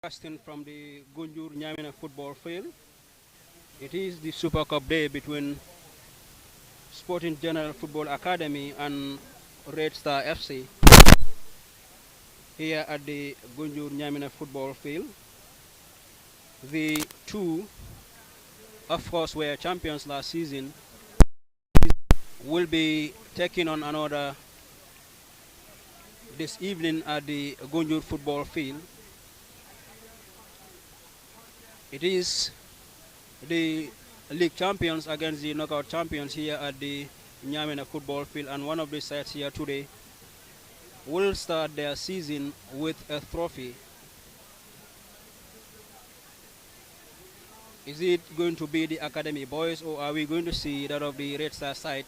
Broadcasting from the Gunjur football field. It is the Super Cup day between Sporting General Football Academy and Red Star FC here at the Gunjur football field. The two, of course, were champions last season, will be taking on another this evening at the Gunjur football field. It is the league champions against the knockout champions here at the Nyamena football field, and one of the sides here today will start their season with a trophy. Is it going to be the Academy boys, or are we going to see that of the Red Star side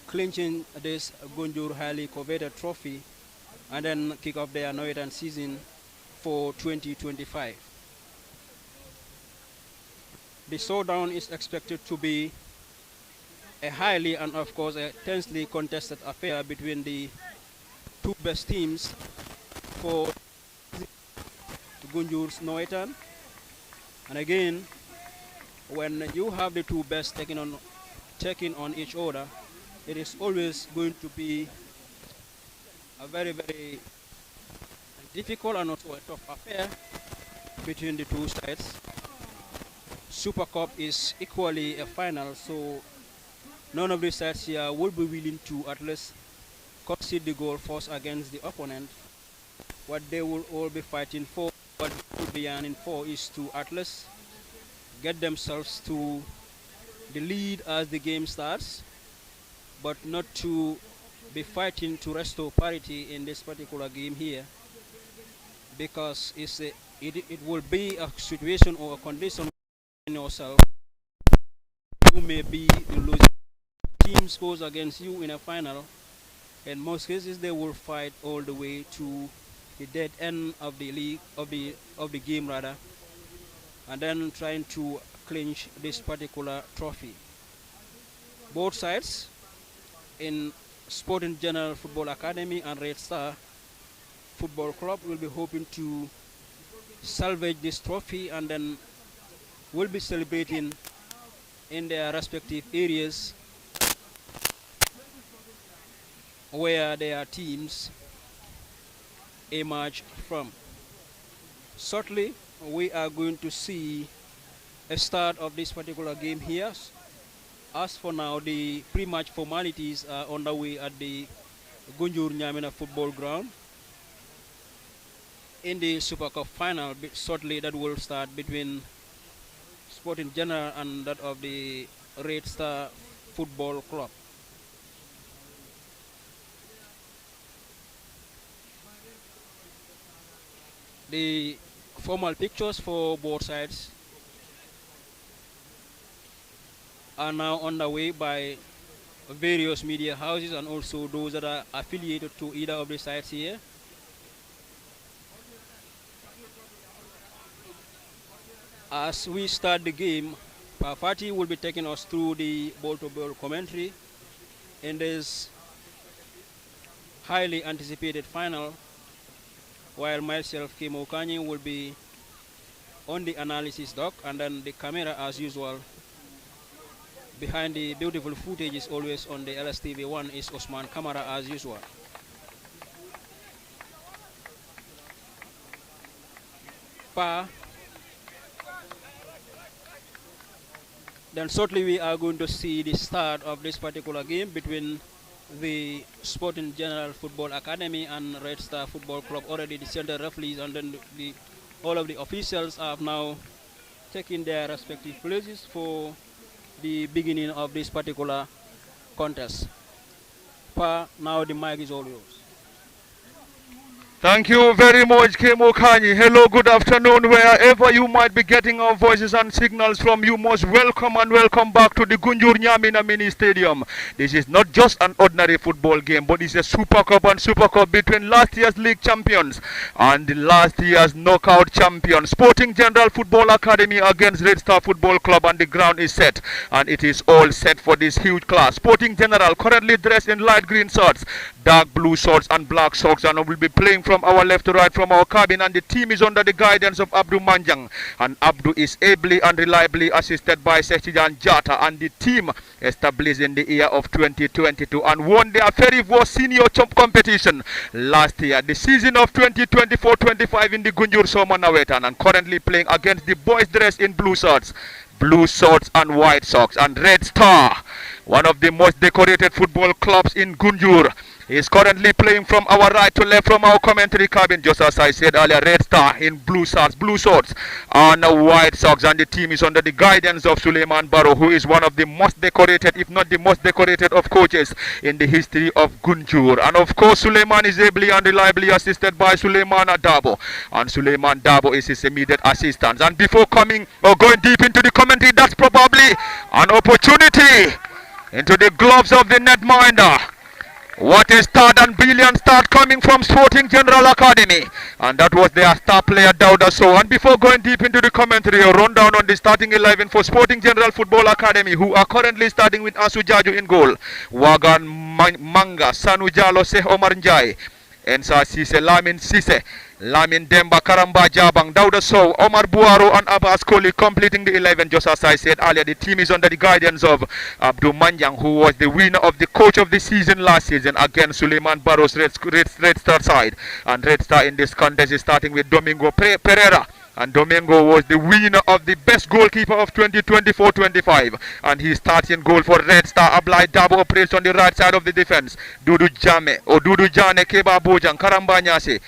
clinching this Gunjur highly coveted trophy and then kick off their Northern season for 2025? The showdown is expected to be a highly and of course a tensely contested affair between the two best teams for Gunjur's Northern. And again, when you have the two best taking on each other, it is always going to be a very, very difficult and also a tough affair between the two sides. Super Cup is equally a final, so none of the sides here will be willing to at least concede the goal first against the opponent. What they will all be fighting for, what they will be yearning for, is to at least get themselves to the lead as the game starts, but not to be fighting to restore parity in this particular game here, because it will be a situation or a condition in yourself. You may be the losing team scores against you in a final. In most cases, they will fight all the way to the dead end of the league of the game rather, and then trying to clinch this particular trophy. Both sides in Sporting General Football Academy and Red Star Football Club will be hoping to salvage this trophy, and then will be celebrating in their respective areas where their teams emerge from. Shortly, we are going to see a start of this particular game here. As for now, the pre-match formalities are underway at the Gunjur Nyamena football ground in the Super Cup final. Shortly, that will start between Sporting General and that of the Red Star Football Club. The formal pictures for both sides are now underway by various media houses and also those that are affiliated to either of the sides here. As we start the game, Pafati will be taking us through the ball-to-ball commentary in this highly anticipated final, while myself, Kim Okanyi, will be on the analysis dock, and then the camera, as usual, behind the beautiful footage is always on the LSTV1 is Osman Kamara, as usual. Then shortly we are going to see the start of this particular game between the Sporting General Football Academy and Red Star Football Club. Already the center referees and then all of the officials have now taken their respective places for the beginning of this particular contest. Now the mic is all yours. Thank you very much, Kemo Kanyi. Hello, good afternoon. Wherever you might be getting our voices and signals from, you most welcome and welcome back to the Gunjur Nyamina Mini Stadium. This is not just an ordinary football game, but it's a Super Cup and Super Cup between last year's league champions and the last year's knockout champion, Sporting General Football Academy against Red Star Football Club, and the ground is set, and it is all set for this huge class. Sporting General currently dressed in light green shirts, dark blue shorts and black socks, and will be playing from our left to right from our cabin, and the team is under the guidance of Abdul Manjang, and Abdul is ably and reliably assisted by Sechijan Jata, and the team established in the year of 2022 and won their very worst senior competition last year, the season of 2024-25 in the Gunjur Somanawetan, and currently playing against the boys dressed in blue shorts and white socks, and Red Star, one of the most decorated football clubs in Gunjur, is currently playing from our right to left from our commentary cabin, just as I said earlier. Red Star in blue shorts and white socks, and the team is under the guidance of Suleiman Barrow, who is one of the most decorated, if not the most decorated of coaches in the history of Gunjur. And of course, Suleiman is ably and reliably assisted by Suleiman Dabo, and Suleiman Dabo is his immediate assistant. And before coming or going deep into the commentary, that's probably an opportunity into the gloves of the netminder. What a start and brilliant start coming from Sporting General Academy, and that was their star player Dauda So. And before going deep into the commentary, a rundown on the starting 11 for Sporting General Football Academy, who are currently starting with Asu Jaju in goal, Wagan Manga, Sanu Jalo, Seh Omar Njai, Ensa Sise, Lamin Demba, Karamba Jabang, Dauda Sow, Omar Buaro, and Abbas Koli completing the 11. Just as I said earlier, the team is under the guidance of Abdul Manjang, who was the winner of the coach of the season last season against Suleiman Barrow's Red Star side. And Red Star in this contest is starting with Domingo Pereira. And Domingo was the winner of the best goalkeeper of 2024-25. And he starts in goal for Red Star. Ablai Dabo operates on the right side of the defense. Dudu Jane, Keba Bojang, Karamba Nyase,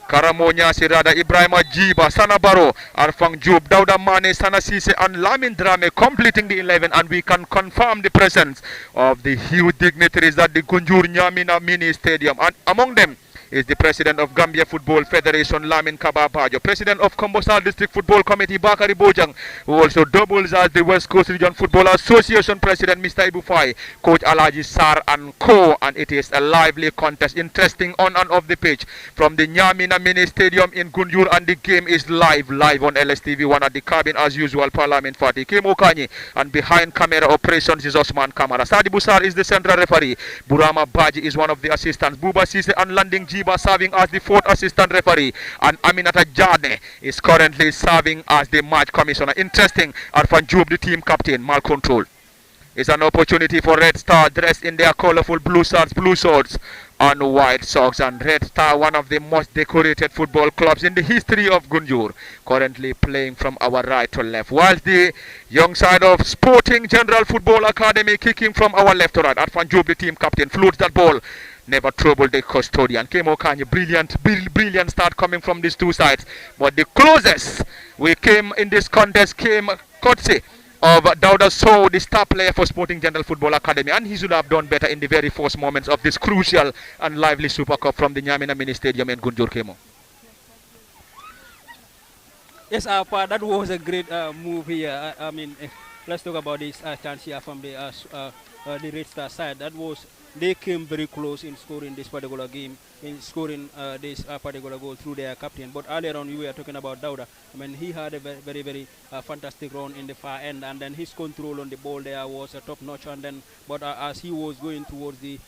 Karamo Nyasi Rada, Ibrahima Jiba, Sana Baro, Arfang Job, Dauda Mane, Sana Sise, and Lamin Drame completing the 11. And we can confirm the presence of the huge dignitaries at the Gunjur Nyamina Mini Stadium. And among them is the President of Gambia Football Federation, Lamin Kababajo, President of Kombosal District Football Committee, Bakari Bojang, who also doubles as the West Coast Region Football Association President, Mr. Ibufai, Coach Alaji Sar and Co. And it is a lively contest, interesting on and off the pitch from the Nyamina Mini Stadium in Gunjur, and the game is live on LSTV1 at the cabin as usual. Parliament Fati, Kemo Kanyi, and behind camera operations is Osman Kamara. Sadi Busar is the central referee. Burama Baji is one of the assistants. Buba Sise and Landing Jiba serving as the fourth assistant referee, and Aminata Jane is currently serving as the match commissioner. Interesting, Arfan Job, the team captain, mal control. It's an opportunity for Red Star, dressed in their colorful blue shorts and white socks. And Red Star, one of the most decorated football clubs in the history of Gunjur, currently playing from our right to left, whilst the young side of Sporting General Football Academy kicking from our left to right. Arfan Job, the team captain, floats that ball, never troubled the custodian. Kemo Kanye, brilliant start coming from these two sides. But the closest we came in this contest came courtesy of Dauda Sow, the star player for Sporting General Football Academy, and he should have done better in the very first moments of this crucial and lively Super Cup from the Nyamina Mini Stadium in Gunjur. Kemo. Yes, that was a great move here. Let's talk about this chance here from the Red Star side. They came very close in scoring this particular game, in scoring this particular goal through their captain. But earlier on, we were talking about Dauda. He had a very fantastic run in the far end, and then his control on the ball there was top notch. And then, but as he was going towards the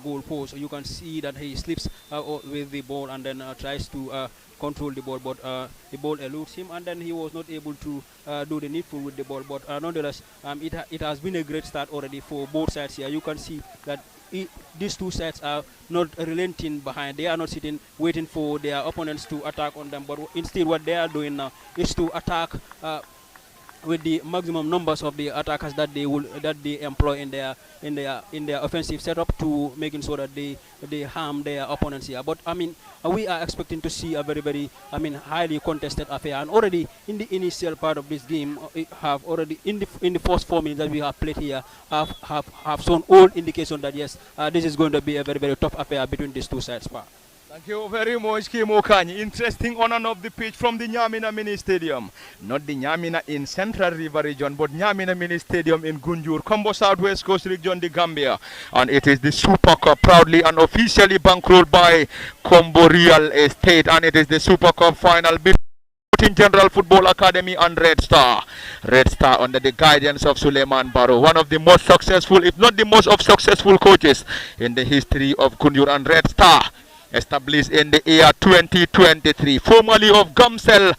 goal post, you can see that he slips with the ball and then tries to control the ball, but the ball eludes him, and then he was not able to do the needful with the ball. But nonetheless, it has been a great start already for both sides here. You can see that these two sides are not relenting behind. They are not sitting waiting for their opponents to attack on them, but instead what they are doing now is to attack with the maximum numbers of the attackers that they employ in their offensive setup, to making sure that they harm their opponents here. But we are expecting to see a very highly contested affair, and already in the initial part of this game, have already in the first 4 minutes that we have played here, have shown all indication that yes, this is going to be a very tough affair between these two sides. Thank you very much, Kemo Kanyi. Interesting on and off the pitch from the Nyamina Mini Stadium. Not the Nyamina in Central River Region, but Nyamina Mini Stadium in Gunjur, Combo Southwest Coast Region, the Gambia. And it is the Super Cup, proudly and officially bankrolled by Combo Real Estate. And it is the Super Cup final between Sporting General Football Academy and Red Star. Red Star under the guidance of Suleiman Barrow, one of the most successful, if not the most of successful coaches in the history of Gunjur, and Red Star established in the year 2023, formerly of Gamsel,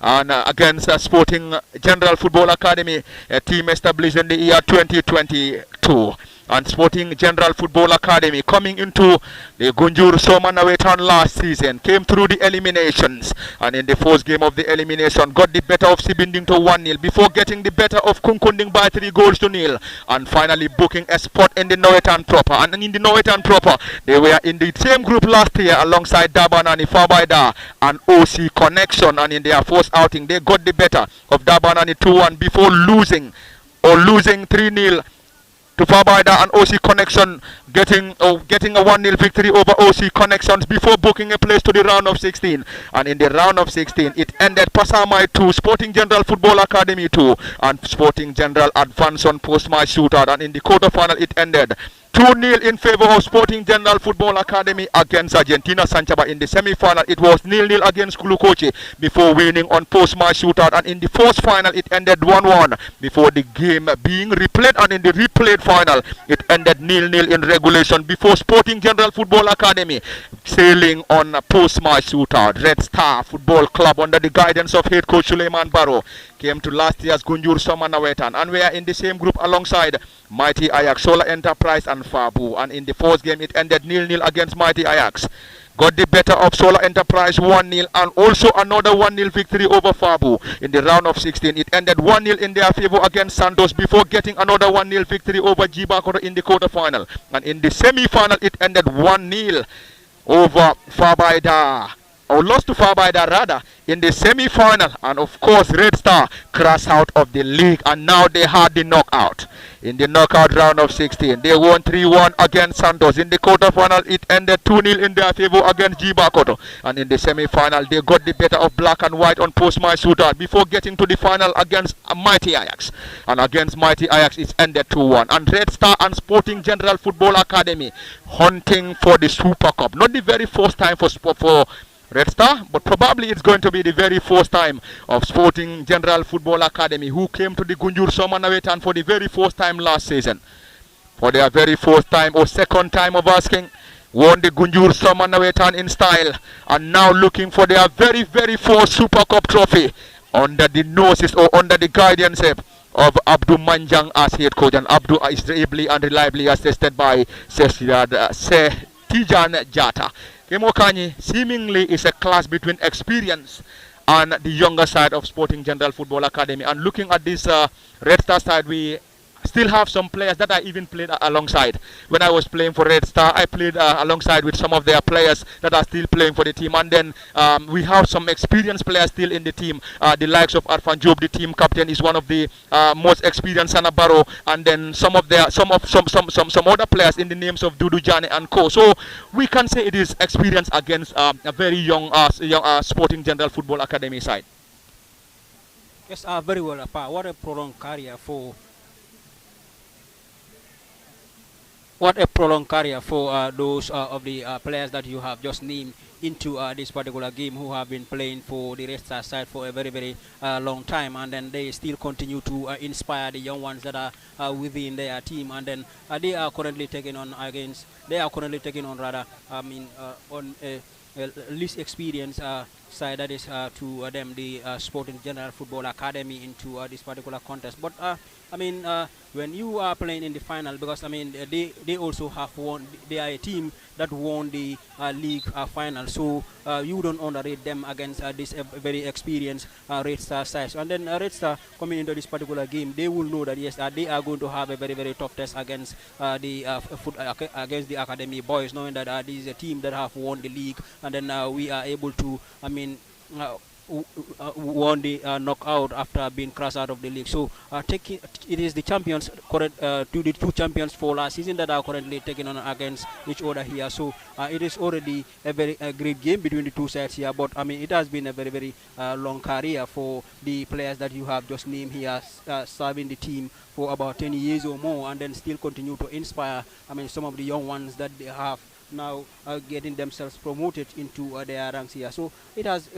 and against Sporting General Football Academy, a team established in the year 2022. And Sporting General Football Academy coming into the Gunjur Somanawetan last season came through the eliminations, and in the first game of the elimination got the better of Sibinding to 1-0 before getting the better of Kunkunding by 3-0, and finally booking a spot in the Nowetan proper. And in the Nowetan proper, they were in the same group last year alongside Dabanani, Fabaida and OC Connection, and in their first outing they got the better of Dabanani 2-1 before losing 3-0 to Fabaida and OC Connection, getting a 1-0 victory over OC Connections before booking a place to the round of 16. And in the round of 16, it ended Pasamai 2, Sporting General Football Academy 2, and Sporting General advanced on post-match shootout. And in the quarterfinal, it ended 2-0 in favor of Sporting General Football Academy against Argentina Sanchaba. In the semi-final, it was 0-0 against Kulukochi before winning on post-match shootout. And in the first final, it ended 1-1 before the game being replayed. And in the replayed final, it ended 0-0 in regulation before Sporting General Football Academy sailing on a post-match shootout. Red Star Football Club under the guidance of head coach Suleiman Barrow came to last year's Gunjur Somanawetan, and we are in the same group alongside Mighty Ajax, Solar Enterprise and Fabu. And in the first game, it ended 0-0 against Mighty Ajax. Got the better of Solar Enterprise 1-0, and also another 1-0 victory over Fabu. In the round of 16, it ended 1-0 in their favor against Santos before getting another 1-0 victory over Jibakoto in the quarterfinal. And in the semi-final, it ended 1-0 over Fabaida, or lost to Fabaida rather, in the semi-final. And of course, Red Star crashed out of the league, and now they had the knockout. In the knockout round of 16, they won 3-1 against Santos. In the quarterfinal, it ended 2-0 in their favor against Jibakoto. And in the semi-final, they got the better of Black and White on post-match shootout before getting to the final against Mighty Ajax. And against Mighty Ajax, it ended 2-1. And Red Star and Sporting General Football Academy hunting for the Super Cup. Not the very first time for Red Star, but probably it's going to be the very first time of Sporting General Football Academy, who came to the Gunjur Somanawetan for the very first time last season. For their very first time or second time of asking, won the Gunjur Somanawetan in style, and now looking for their very, very first Super Cup trophy under the noses or under the guidance of Abdul Manjang as head coach. And Abdul is ably and reliably assisted by Tijan Jata. Kemokanyi seemingly is a clash between experience and the younger side of Sporting General Football Academy. And looking at this Red Star side, we still have some players that I even played alongside. When I was playing for Red Star, I played alongside with some of their players that are still playing for the team. And then we have some experienced players still in the team. The likes of Arfan Job, the team captain, is one of the most experienced, Sanabaro, and then some other players in the names of Dudu Jane and Co. So we can say it is experience against a very young Sporting General Football Academy side. Yes, very well, Apa. What a prolonged career for those of the players that you have just named into this particular game, who have been playing for the Red Star side for a very, very long time, and then they still continue to inspire the young ones that are within their team, and then they are currently taking on on a least experienced side, that is to them the Sporting General Football Academy into this particular contest. But when you are playing in the final, because they also have won, they are a team that won the league final, so you don't underrate them against this very experienced Red Star side. So, and then Red Star coming into this particular game, they will know that yes, they are going to have a very, very tough test against against the academy boys, knowing that this is a team that have won the league, and then we are able to won the knockout after being crashed out of the league. So it is the champions, the two champions for last season that are currently taking on against each other here. So it is already a very great game between the two sides here. But it has been a very, very long career for the players that you have just named here, serving the team for about 10 years or more, and then still continue to inspire some of the young ones that they have now getting themselves promoted into their ranks here. So it has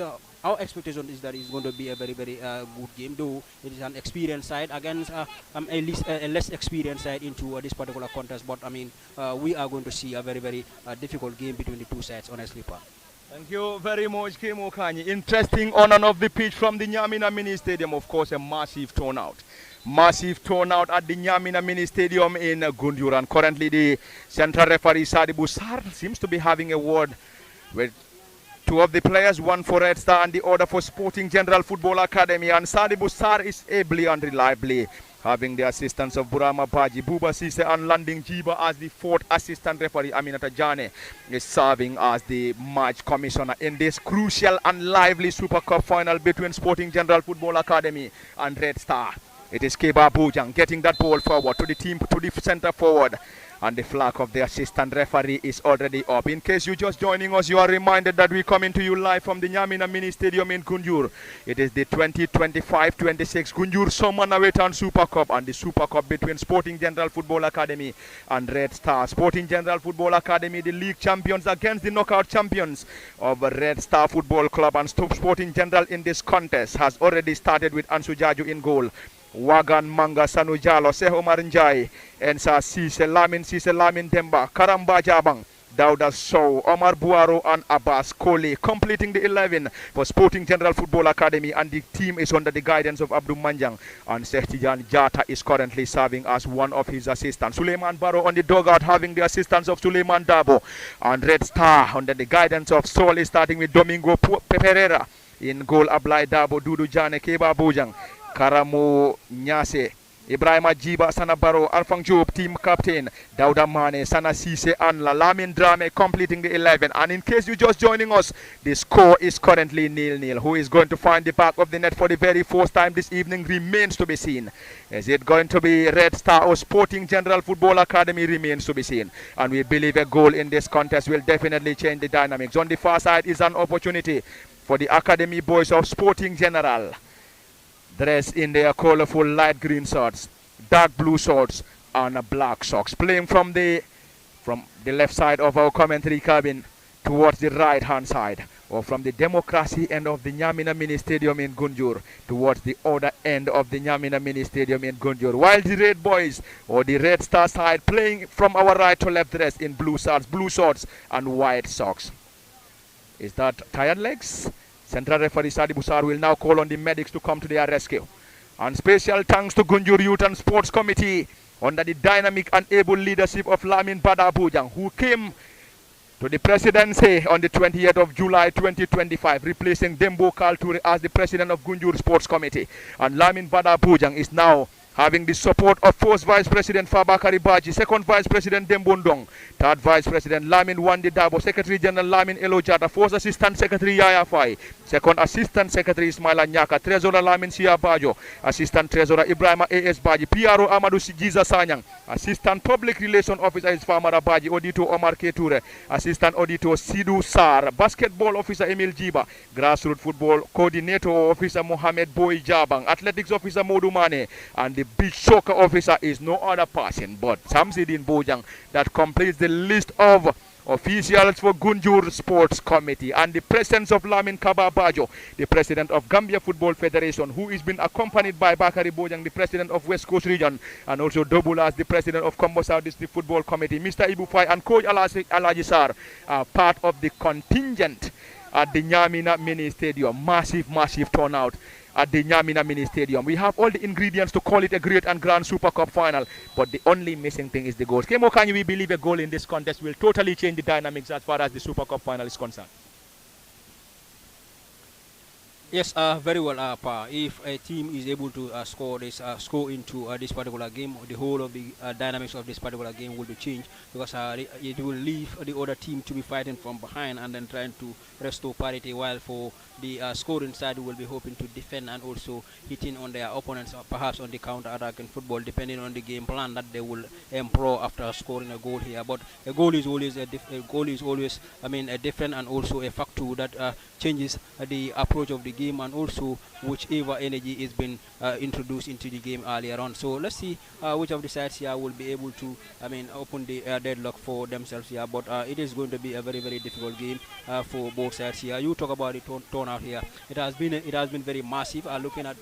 our expectation is that it's going to be a very, very good game, though it is an experienced side against at least a less experienced side into this particular contest. But I mean, we are going to see a very, very difficult game between the two sides, honestly, Pa. Thank you very much, Kim Okanyi. Interesting on and off the pitch from the Nyamina Mini Stadium. Of course, a massive turnout. Massive turnout at the Nyamina Mini Stadium in Gunjur. And currently, the central referee Sadi Busar seems to be having a word with two of the players, one for Red Star and the other for Sporting General Football Academy. And Sadi Busar is ably and reliably having the assistance of Burama Baji, Buba Sise and Landing Jiba as the fourth assistant referee. Aminata Jane is serving as the match commissioner in this crucial and lively Super Cup final between Sporting General Football Academy and Red Star. It is Keba Bujang getting that ball forward to the team, to the center forward. And the flag of the assistant referee is already up. In case you're just joining us, you are reminded that we're coming to you live from the Nyamina Mini Stadium in Gunjur. It is the 2025-26 Gunjur Somanawetan Super Cup and the Super Cup between Sporting General Football Academy and Red Star. Sporting General Football Academy, the league champions against the knockout champions of Red Star Football Club. And Sporting General in this contest has already started with Ansu Jaju in goal. Wagan Manga Sanujalo, Seho Marinjai, Ensa Sise Lamin Demba, Karamba Jabang, Dauda Sow, Omar Buaro and Abbas Koli completing the 11 for Sporting General Football Academy, and the team is under the guidance of Abdul Manjang, and Sehtijan Jata is currently serving as one of his assistants. Suleiman Barrow on the dugout having the assistance of Suleiman Dabo, and Red Star under the guidance of Soli starting with Domingo Pereira. In goal, Ablai Dabo, Dudu Jane, Keba Bujang, Karamu Nyase, Ibrahima Jiba, Sana Baro, Alfang Job, team captain, Dauda Mane, Sana Sise, and Lamin Drame completing the 11. And in case you're just joining us, the score is currently 0-0. Who is going to find the back of the net for the very first time this evening remains to be seen. Is it going to be Red Star or Sporting General Football Academy remains to be seen. And we believe a goal in this contest will definitely change the dynamics. On the far side is an opportunity for the Academy boys of Sporting General, dressed in their colorful light green shorts, dark blue shorts, and black socks, playing from the left side of our commentary cabin towards the right hand side, or from the democracy end of the Nyamina Mini Stadium in Gunjur towards the other end of the Nyamina Mini Stadium in Gunjur, while the Red Boys or the Red Star side playing from our right to left, dressed in blue shorts and white socks. Is that tired legs? Central referee Sadi Busar will now call on the medics to come to their rescue. And special thanks to Gunjur Youth and Sports Committee under the dynamic and able leadership of Lamin Bada Bujang, who came to the presidency on the 28th of July 2025, replacing Dembo Kalture as the president of Gunjur Sports Committee. And Lamin Bada Bujang is now having the support of first Vice President Fabakari Baji, second Vice President Dembondong, third Vice President Lamin Wandi Dabo, Secretary General Lamin Elojata, first Assistant Secretary Yaya Fai, second Assistant Secretary Ismaila Nyaka, Treasurer Lamin Sia Bajo, Assistant Treasurer Ibrahima A.S. Baji, PRO Amadou Sijiza Sanyang, Assistant Public Relation Officer is Famara Baji, Auditor Omar Keture, Assistant Auditor Sidu Sar, Basketball Officer Emil Jiba, Grassroots Football Coordinator Officer Mohamed Boy Jabang, Athletics Officer Modu Mane, and the beach soccer officer is no other person but Samsidin Bojang. That completes the list of officials for Gunjur Sports Committee, and the presence of Lamin Kaba Bajo, the president of Gambia Football Federation, who is being accompanied by Bakari Bojang, the president of West Coast Region, and also Dobulas, the president of Kombo South District Football Committee. Mr. Ibu Fai and Coach Alaji Sar are part of the contingent at the Nyamina Mini Stadium. Massive turnout at the Nyamina Mini Stadium. We have all the ingredients to call it a great and grand Super Cup final, but the only missing thing is the goals. Kemo Kanyi, we believe a goal in this contest will totally change the dynamics as far as the Super Cup final is concerned. Yes, very well, Pa. If a team is able to score into this particular game, the whole of the dynamics of this particular game will be changed, because it will leave the other team to be fighting from behind and then trying to restore parity, while for the scoring side will be hoping to defend and also hitting on their opponents, perhaps on the counter attack in football, depending on the game plan that they will employ after scoring a goal here. But a goal is always a different and also a factor to that changes the approach of the game, and also whichever energy is been introduced into the game earlier on. So let's see which of the sides here will be able to, open the deadlock for themselves here. But it is going to be a very very difficult game for both sides here. You talk about the turnout here. It has been very massive. Looking at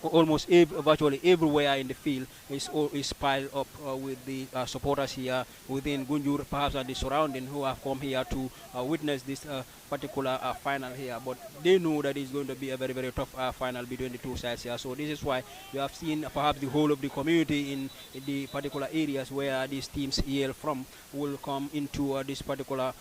almost virtually everywhere in the field is piled up with the supporters here within Gunjur, perhaps at the surrounding, who have come here to witness this particular final here. But they know that it's going to be a very very tough final between the two sides here. So this is why you have seen perhaps the whole of the community in the particular areas where these teams hail from will come into this particular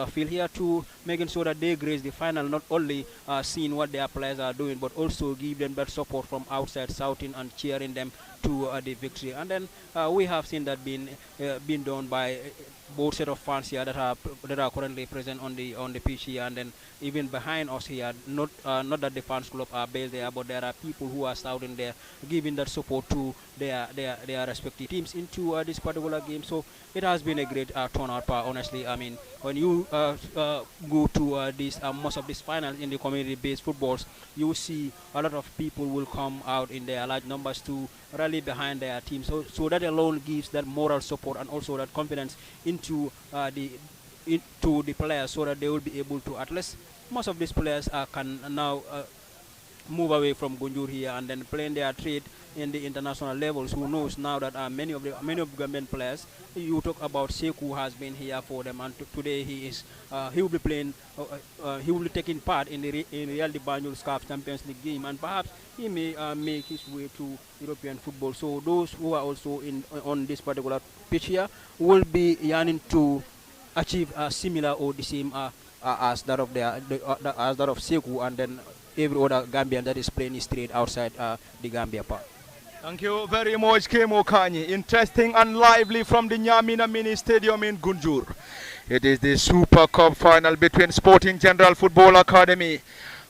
field here to making sure that they grace the final, not only seeing what their players are doing, but also give them that support from outside, shouting and cheering them to the victory. And then we have seen that being done by both set of fans here that are currently present on the pitch here, and then even behind us here. Not that the fans club are based there, but there are people who are shouting there, giving that support to their respective teams into this particular game. So it has been a great turnout. Honestly, when you go to most of these finals in the community-based footballs, you see a lot of people will come out in their large numbers to rally behind their team. So that alone gives that moral support and also that confidence into the players, so that they will be able to, at least most of these players can now move away from Gunjur here and then playing their trade in the international levels. Who knows now that many of the Gambian players, you talk about Sekou has been here for them, and today he will be playing, he will be taking part in Real de Banjul's CAF Champions League game, and perhaps he may make his way to European football. So those who are also on this particular pitch here will be yearning to achieve similar or the same as that of Sekou, and then every other Gambian that is playing is straight outside the Gambia part. Thank you very much, Kemo Kanyi. Interesting and lively from the Nyamina Mini Stadium in Gunjur. It is the Super Cup final between Sporting General Football Academy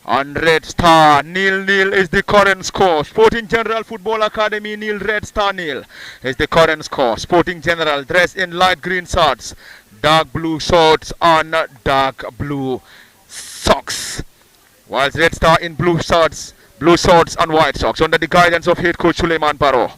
and Red Star. 0-0 is the current score. Sporting General Football Academy 0, Red Star 0 is the current score. Sporting General dressed in light green shorts, dark blue shorts and dark blue socks, whilst Red Star in blue shorts and white socks under the guidance of head coach Suleiman Barrow.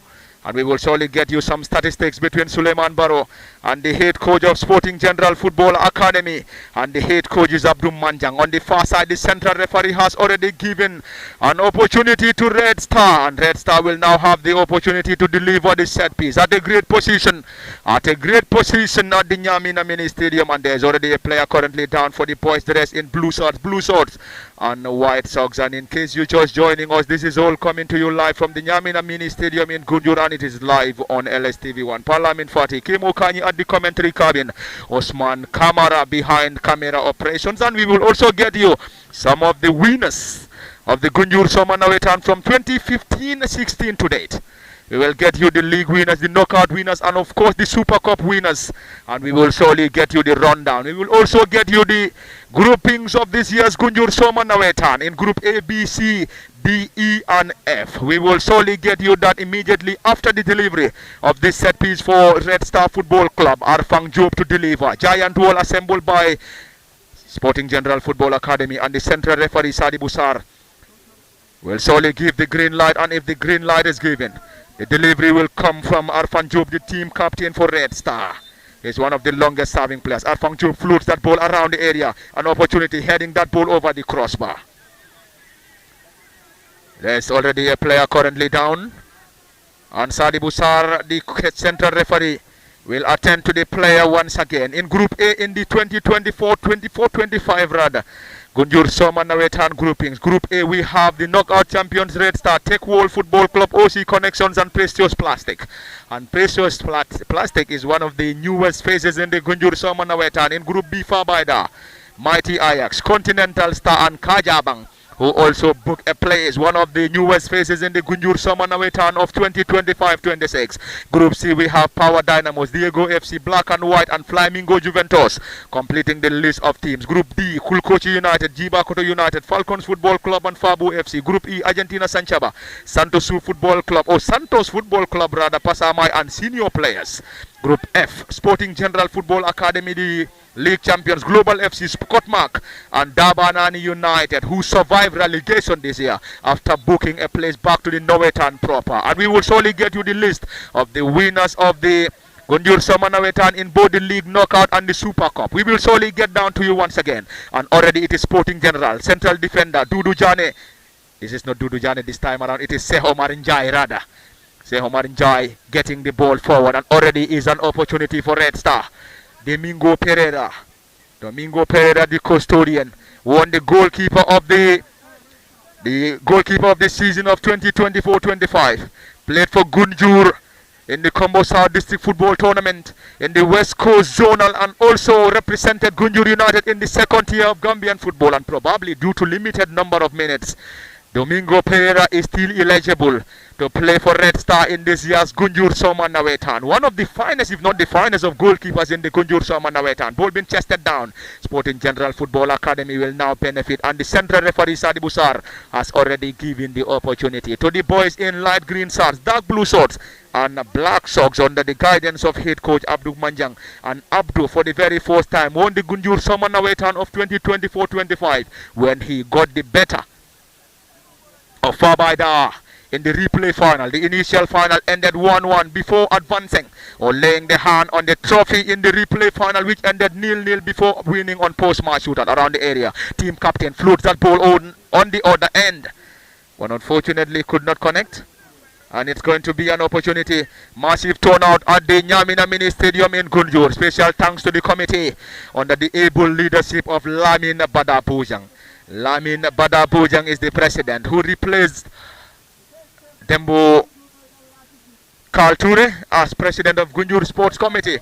And we will surely get you some statistics between Suleiman Barrow and the head coach of Sporting General Football Academy, and the head coach is Abdul Manjang. On the far side, the central referee has already given an opportunity to Red Star, and Red Star will now have the opportunity to deliver the set piece at a great position at the Nyamina Mini Stadium. And there's already a player currently down for the boys dressed in blue shorts and white socks. And in case you're just joining us, this is all coming to you live from the Nyamina Mini Stadium in Gunjur, and it is live on LSTV1. Parliament Fatih, Kemo Kanyi at the commentary cabin, Osman Kamara behind camera operations, and we will also get you some of the winners of the Gunjur Summer Nawetan from 2015-16 to date. We will get you the league winners, the knockout winners, and of course the Super Cup winners. And we will surely get you the rundown. We will also get you the groupings of this year's Gunjur Soma Nawetan in Group A, B, C, D, E, and F. We will surely get you that immediately after the delivery of this set piece for Red Star Football Club. Arfang Job to deliver. Giant wall assembled by Sporting General Football Academy, and the central referee Sadi Busar will surely give the green light. And if the green light is given, the delivery will come from Arfan Job, the team captain for Red Star. He's one of the longest serving players. Arfan Job floats that ball around the area. An opportunity heading that ball over the crossbar. There's already a player currently down. And Sadi Busar, the central referee, will attend to the player once again. In Group A, in the 2024-25 rather, Gunjur Soma Nawetan groupings. Group A, we have the knockout champions Red Star, Tech Wall Football Club, OC Connections, and Precious Plastic. And Precious Plastic is one of the newest faces in the Gunjur Soma Nawetan. In Group B, Fabaida, Mighty Ajax, Continental Star, and Kajabang, who also booked a place, one of the newest faces in the Gunjur Summer Nawetan of 2025-26. Group C, we have Power Dynamos, Diego FC, Black and White, and Flamingo Juventus completing the list of teams. Group D, Kulkochi United, Jiba Koto United, Falcons Football Club, and Fabu FC. Group E, Argentina Sanchaba, Santos Football Club, rather, Pasamai, and senior players Group F, Sporting General Football Academy, the league champions, Global FC, Scotmark, and Dabanani United, who survived relegation this year after booking a place back to the Norwetan proper. And we will surely get you the list of the winners of the Gunjur Summer Norwetan in both the league knockout and the Super Cup. We will surely get down to you once again. And already it is Sporting General, central defender, Dudu Jane. This is not Dudu Jane this time around, it is Seho Marinjai rather. Seho Marinjai getting the ball forward, and already is an opportunity for Red Star. Domingo Pereira, the custodian, won the goalkeeper of the season of 2024-25. Played for Gunjur in the Combo South District Football Tournament in the West Coast Zonal, and also represented Gunjur United in the second tier of Gambian football, and probably due to limited number of minutes, Domingo Pereira is still eligible to play for Red Star in this year's Gunjur Soma Nawetan. One of the finest, if not the finest, of goalkeepers in the Gunjur Soma Nawetan. Ball being chested down. Sporting General Football Academy will now benefit, and the central referee Sadi Busar has already given the opportunity to the boys in light green shorts, dark blue shorts, and black socks under the guidance of head coach Abdul Manjang. And Abdul, for the very first time, won the Gunjur Soma Nawetan of 2024-25 when he got the better of Fabaida in the replay final. The initial final ended 1-1 before advancing or laying the hand on the trophy in the replay final, which ended 0-0 before winning on post-match shootout around the area. Team captain floats that ball on the other end, but unfortunately could not connect. And it's going to be an opportunity. Massive turnout at the Nyamina Mini Stadium in Gunjur. Special thanks to the committee under the able leadership of Lamin Badabujang. Lamin Badabujang is the president, who replaced Dembo Kalture as president of Gunjur Sports Committee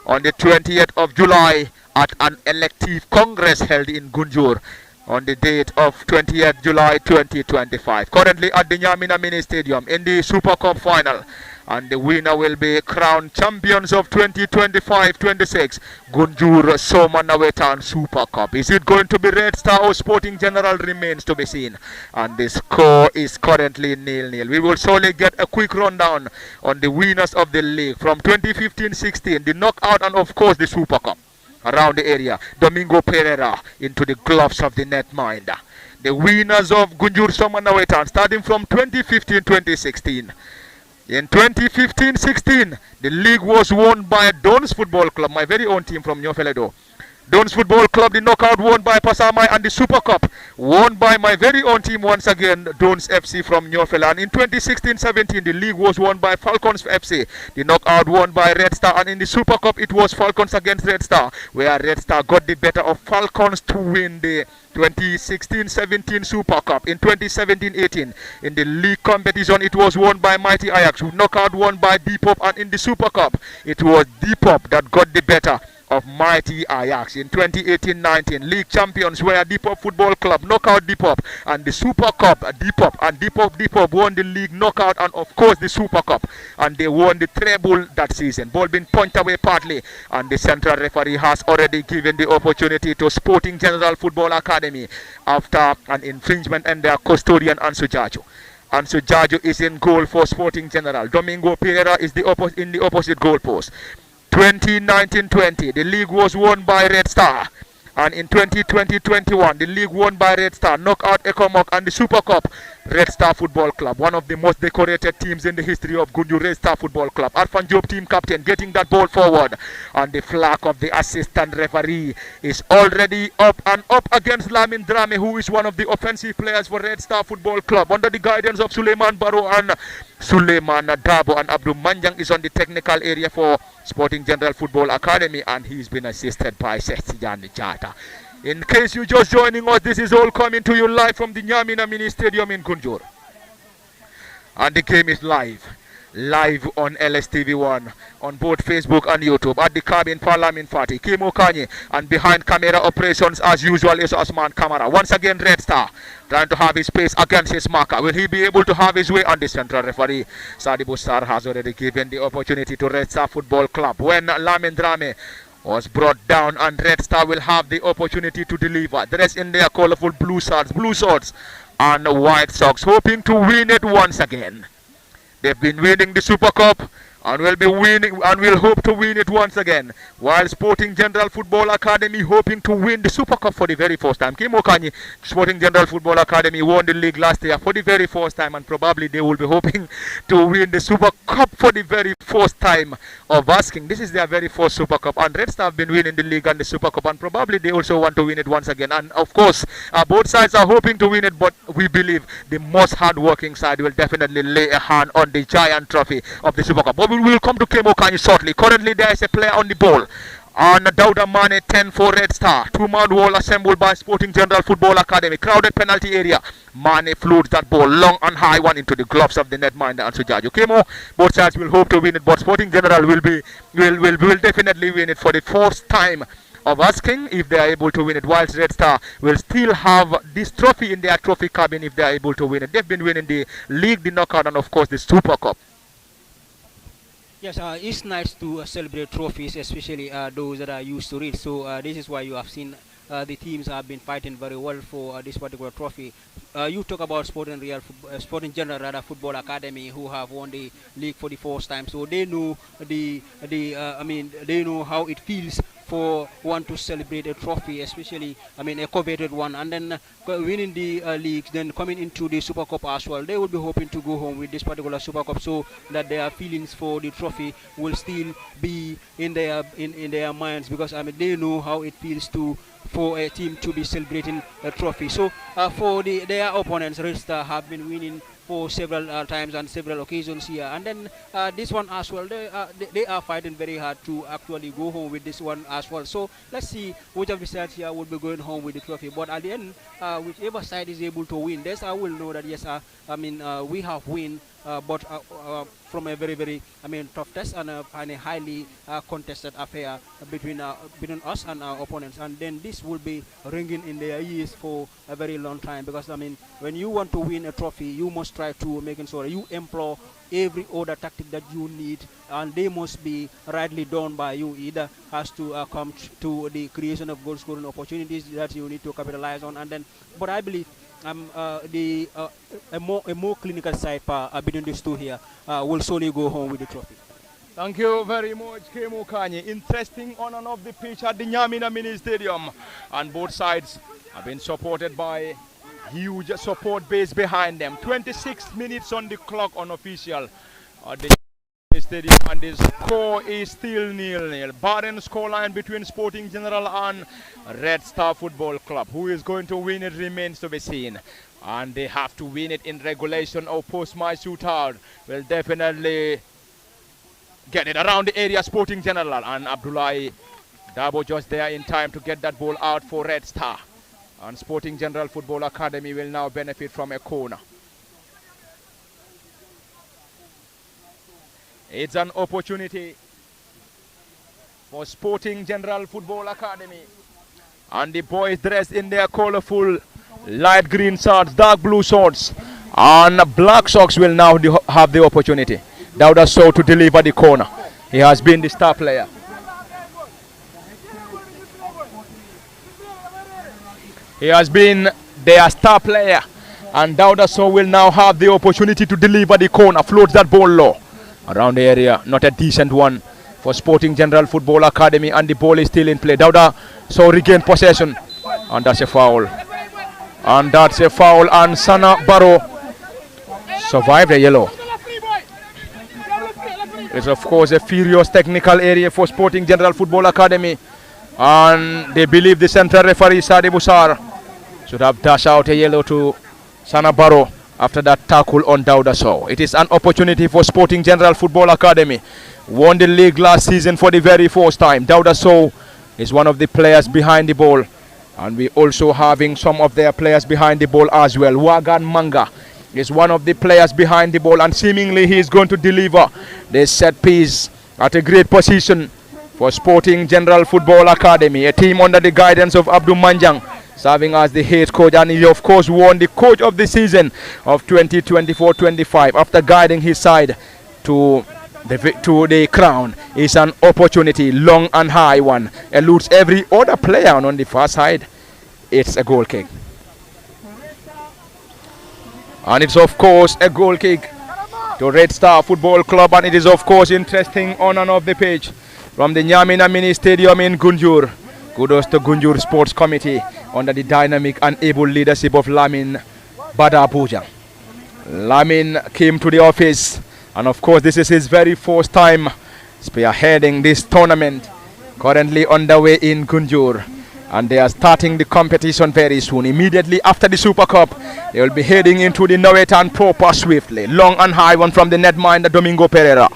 on the 20th of July at an elective congress held in Gunjur on the date of 20th July 2025. Currently at the Nyamina Mini Stadium in the Super Cup final. And the winner will be crowned champions of 2025-26 Gunjur Soma Nawetan Super Cup. Is it going to be Red Star or Sporting General remains to be seen. And the score is currently 0-0. We will surely get a quick rundown on the winners of the league from 2015-16, the knockout, and of course the Super Cup around the area. Domingo Pereira into the gloves of the netminder. The winners of Gunjur Soma Nawetan starting from 2015-2016. In 2015-16, the league was won by Dons Football Club, my very own team from Nyofeledo. Dons Football Club, the knockout won by Pasamai, and the Super Cup won by my very own team once again, Dons FC from Nyofela. And in 2016-17, the league was won by Falcons FC, the knockout won by Red Star, and in the Super Cup it was Falcons against Red Star, where Red Star got the better of Falcons to win the 2016-17 Super Cup. In 2017-18, in the league competition, it was won by Mighty Ajax, knockout won by Depop, and in the Super Cup, it was Depop that got the better of Mighty Ajax. In 2018-19, league champions were Depop Football Club, knockout Depop, and the Super Cup Depop, and Depop won the league knockout and of course the Super Cup, and they won the treble that season. Ball being pointed away partly, and the central referee has already given the opportunity to Sporting General Football Academy after an infringement and their custodian Ansu Jaju. Ansu Jaju is in goal for Sporting General. Domingo Pereira is in the opposite goal post. 2019-20, the league was won by Red Star. And in 2020-21, the league won by Red Star, knockout Ekomok, and the Super Cup, Red Star Football Club, one of the most decorated teams in the history of Gunjur. Red Star Football Club. Arfan Job, team captain, getting that ball forward, and the flag of the assistant referee is already up and up against Lamin Drame, who is one of the offensive players for Red Star Football Club, under the guidance of Suleiman Baro and Suleiman Dabo, and Abdul Manjang is on the technical area for Sporting General Football Academy, and he's been assisted by Sestijan Jata. In case you're just joining us, this is all coming to you live from the Nyamina Mini Stadium in Gunjur. And the game is live on LSTV1, on both Facebook and YouTube, at the cabin Parliament Party, Kimo Kanye, and behind camera operations as usual is Osman Kamara. Once again, Red Star trying to have his pace against his marker. Will he be able to have his way? On the central referee Sadi Busar has already given the opportunity to Red Star Football Club. When Lamin Drame was brought down, and Red Star will have the opportunity to deliver. Dressed in their colorful blue shorts and white socks, hoping to win it once again. They've been winning the Super Cup and will be winning and will hope to win it once again. While Sporting General Football Academy hoping to win the Super Cup for the very first time. Kim Okanyi, Sporting General Football Academy won the league last year for the very first time, and probably they will be hoping to win the Super Cup for the very first time of asking. This is their very first Super Cup, and Red Star have been winning the league and the Super Cup, and probably they also want to win it once again. And of course, both sides are hoping to win it, but we believe the most hard-working side will definitely lay a hand on the giant trophy of the Super Cup. But we will come to Kim Okanyi shortly. Currently, there is a player on the ball. On Dauda Mane, 10 for Red Star. Two-man wall assembled by Sporting General Football Academy. Crowded penalty area. Mane floats that ball long and high one into the gloves of the netminder and Sujaju Kemo. Both sides will hope to win it, but Sporting General will definitely win it for the first time of asking if they are able to win it, whilst Red Star will still have this trophy in their trophy cabin if they are able to win it. They've been winning the league, the knockout, and of course the Super Cup. Yes, it's nice to celebrate trophies, especially those that are used to it. So this is why you have seen the teams have been fighting very well for this particular trophy. You talk about Sporting General rather Football Academy, who have won the league for the first time. So they know they know how it feels for one to celebrate a trophy, especially a coveted one, and then winning the leagues, then coming into the Super Cup as well. They will be hoping to go home with this particular Super Cup, so that their feelings for the trophy will still be in their minds, because they know how it feels for a team to be celebrating a trophy. So for their opponents, Red Star have been winning for several times and several occasions here, and then this one as well, they are fighting very hard to actually go home with this one as well. So let's see which of the sides here will be going home with the trophy, but at the end, whichever side is able to win this, I will know that yes, we have win, but from a very tough test and a highly contested affair between us and our opponents, and then this will be ringing in their ears for a very long time, because when you want to win a trophy, you must try to make sure you employ every other tactic that you need, and they must be rightly done by you. Either has to come to the creation of goal scoring opportunities that you need to capitalize on, and then but I believe a more clinical side between these two here will solely go home with the trophy. Thank you very much, Kemo Kanye. Interesting on and off the pitch at the Nyamina Mini Stadium, and both sides have been supported by huge support base behind them. 26 minutes on the clock unofficial at the stadium, and the score is still 0-0. Barren scoreline between Sporting General and Red Star Football Club. Who is going to win it remains to be seen, and they have to win it in regulation or post-match shootout. Will definitely get it around the area. Sporting General and Abdullahi Dabo just there in time to get that ball out for Red Star, and Sporting General Football Academy will now benefit from a corner. It's an opportunity for Sporting General Football Academy, and the boys dressed in their colorful light green shorts, dark blue shorts, and black socks will now have the opportunity. Dauda Sow to deliver the corner. He has been the star player. He has been their star player, and Dauda Sow will now have the opportunity to deliver the corner. Floats that ball low around the area. Not a decent one for Sporting General Football Academy, and the ball is still in play. Dauda Sow regain possession, and that's a foul. And that's a foul, and Sana Barrow survived a yellow. It's of course a furious technical area for Sporting General Football Academy, and they believe the central referee Sadi Busar should have dashed out a yellow to Sana Barrow after that tackle on Dauda Sow. It is an opportunity for Sporting General Football Academy. Won the league last season for the very first time. Dauda Sow is one of the players behind the ball, and we also having some of their players behind the ball as well. Wagan Manga is one of the players behind the ball, and seemingly he is going to deliver this set piece at a great position for Sporting General Football Academy, a team under the guidance of Abdul Manjang, serving as the head coach, and he of course won the coach of the season of 2024-25 after guiding his side to the crown. Is an opportunity, long and high one, eludes every other player, and on the far side it's a goal kick. And it's of course a goal kick to Red Star Football Club, and it is of course interesting on and off the pitch from the Nyamina Mini Stadium in Gunjur. Kudos to Gunjur Sports Committee under the dynamic and able leadership of Lamin Badapuja. Lamin came to the office, and of course this is his very first time spearheading this tournament currently underway in Gunjur, and they are starting the competition very soon. Immediately after the Super Cup, they will be heading into the Norwegian proper swiftly. Long and high one from the netminder Domingo Pereira.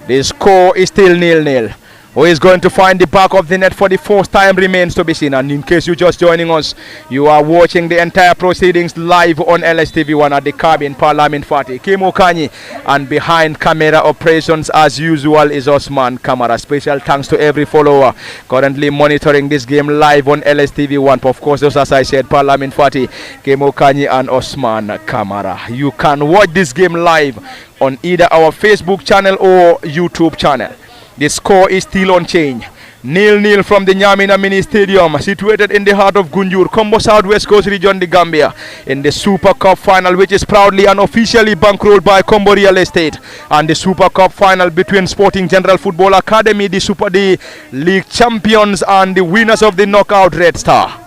The score is still 0-0. Who is going to find the back of the net for the first time remains to be seen. And in case you're just joining us, you are watching the entire proceedings live on LSTV1 at the cabin Parliament Fati. Kim Okanyi, and behind camera operations as usual is Osman Kamara. Special thanks to every follower currently monitoring this game live on LSTV1. Of course, those, as I said, Parliament Fati, Kim Okanyi and Osman Kamara. You can watch this game live on either our Facebook channel or YouTube channel. The score is still unchanged. 0-0 from the Nyamina Mini Stadium, situated in the heart of Gunjur, Combo South West Coast Region, the Gambia, in the Super Cup final, which is proudly and officially bankrolled by Combo Real Estate, and the Super Cup final between Sporting General Football Academy, the league champions, and the winners of the knockout Red Star.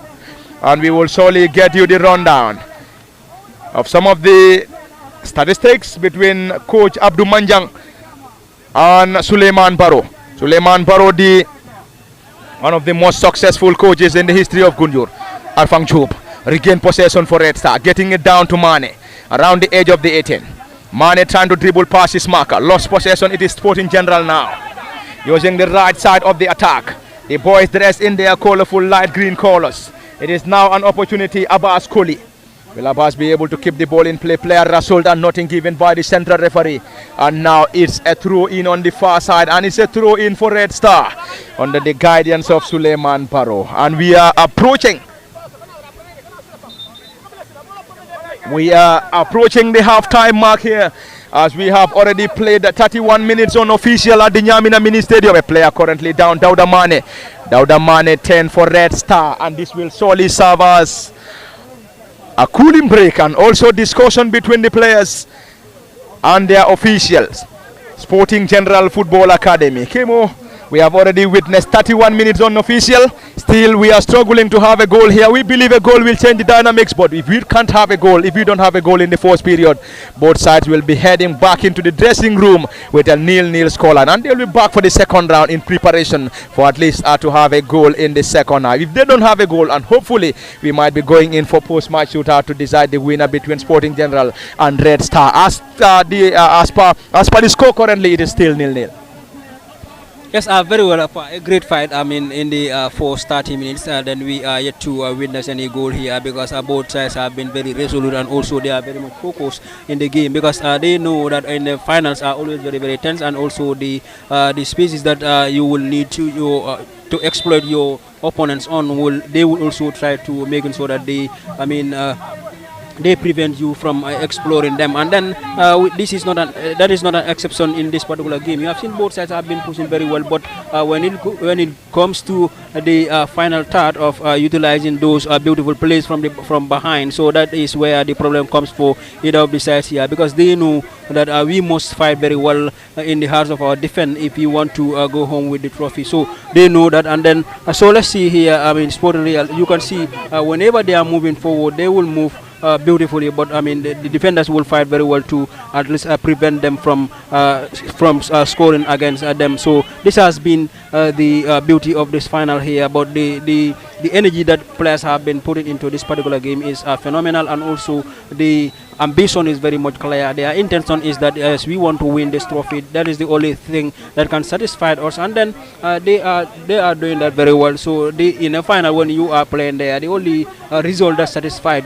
And we will surely get you the rundown of some of the statistics between Coach Abdou Manjang and Suleiman Barrow. Suleiman Barrow, one of the most successful coaches in the history of Gunjur. Arfang Chub regained possession for Red Star, getting it down to Mane around the edge of the 18. Mane trying to dribble past his marker, lost possession. It is Sporting General now, using the right side of the attack. The boys dressed in their colorful light green colors. It is now an opportunity. Abbas Koli. Will Abbas be able to keep the ball in play? Player Rasold, and nothing given by the central referee. And now it's a throw in on the far side, and it's a throw in for Red Star under the guidance of Suleiman Barrow. And we are approaching the halftime mark here, as we have already played 31 minutes unofficial at the Nyamina Mini Stadium. A player currently down, Dauda Mane. Dauda Mane 10 for Red Star, and this will surely serve as a cooling break and also discussion between the players and their officials. Sporting General Football Academy. Kemo, we have already witnessed 31 minutes unofficial. Still, we are struggling to have a goal here. We believe a goal will change the dynamics, but if we can't have a goal, if we don't have a goal in the first period, both sides will be heading back into the dressing room with a 0-0 scoreline, and they'll be back for the second round in preparation for at least to have a goal in the second half. If they don't have a goal, and hopefully we might be going in for post-match shootout to decide the winner between Sporting General and Red Star. As per the score currently, it is still 0-0. Yes, very well. A great fight. I mean, in the first 30 minutes, then we are yet to witness any goal here, because both sides have been very resolute, and also they are very much focused in the game, because they know that in the finals are always very, very tense, and also the spaces that you will need to exploit your opponents on, they will also try to make it so that they prevent you from exploring them. And then that is not an exception in this particular game. You have seen both sides have been pushing very well, but when it comes to the final third of utilizing those beautiful plays from behind, so that is where the problem comes for either of the sides here, because they know that we must fight very well in the hearts of our defense if we want to go home with the trophy. So they know that. And then so let's see here. I mean, Sporting Real, you can see whenever they are moving forward, they will move beautifully, but I mean the defenders will fight very well to at least prevent them from scoring against them. So this has been the beauty of this final here. But the energy that players have been putting into this particular game is phenomenal, and also the ambition is very much clear. Their intention is that as we want to win this trophy, that is the only thing that can satisfy us, and then they are doing that very well. So in a final, when you are playing there, the only result that satisfy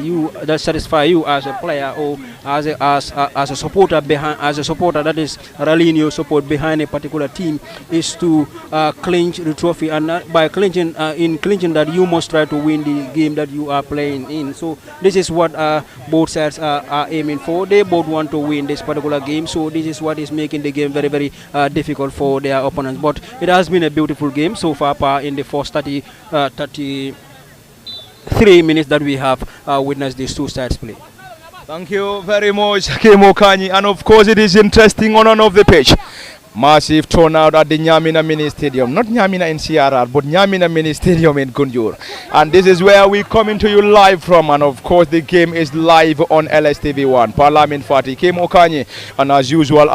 you as a player, or as a supporter that is rallying your support behind a particular team, is to clinch the trophy, and by clinching that, you must try to win the game that you are playing in. So this is what both sides are aiming for. They both want to win this particular game, so this is what is making the game very, very difficult for their opponents. But it has been a beautiful game so far in the first 33 minutes that we have witnessed these two sides play. Thank you very much, Kemo Kanyi. And of course, it is interesting on and off the pitch. Massive turnout at the Nyamina Mini Stadium. Not Nyamina in CRR, but Nyamina Mini Stadium in Gunjur. And this is where we coming to you live from. And of course, the game is live on LSTV1. Parliament Fati, Kemo Kanyi. And as usual,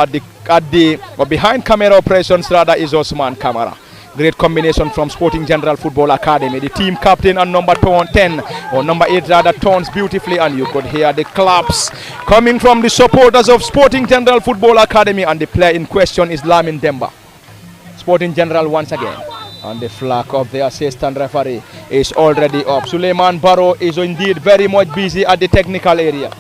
behind camera operations, rather, is Osman Kamara. Great combination from Sporting General Football Academy. The team captain and number 10 or number 8 rather turns beautifully, and you could hear the claps coming from the supporters of Sporting General Football Academy, and the player in question is Lamin Demba. Sporting General once again, and the flag of the assistant referee is already up. Suleiman Barrow is indeed very much busy at the technical area.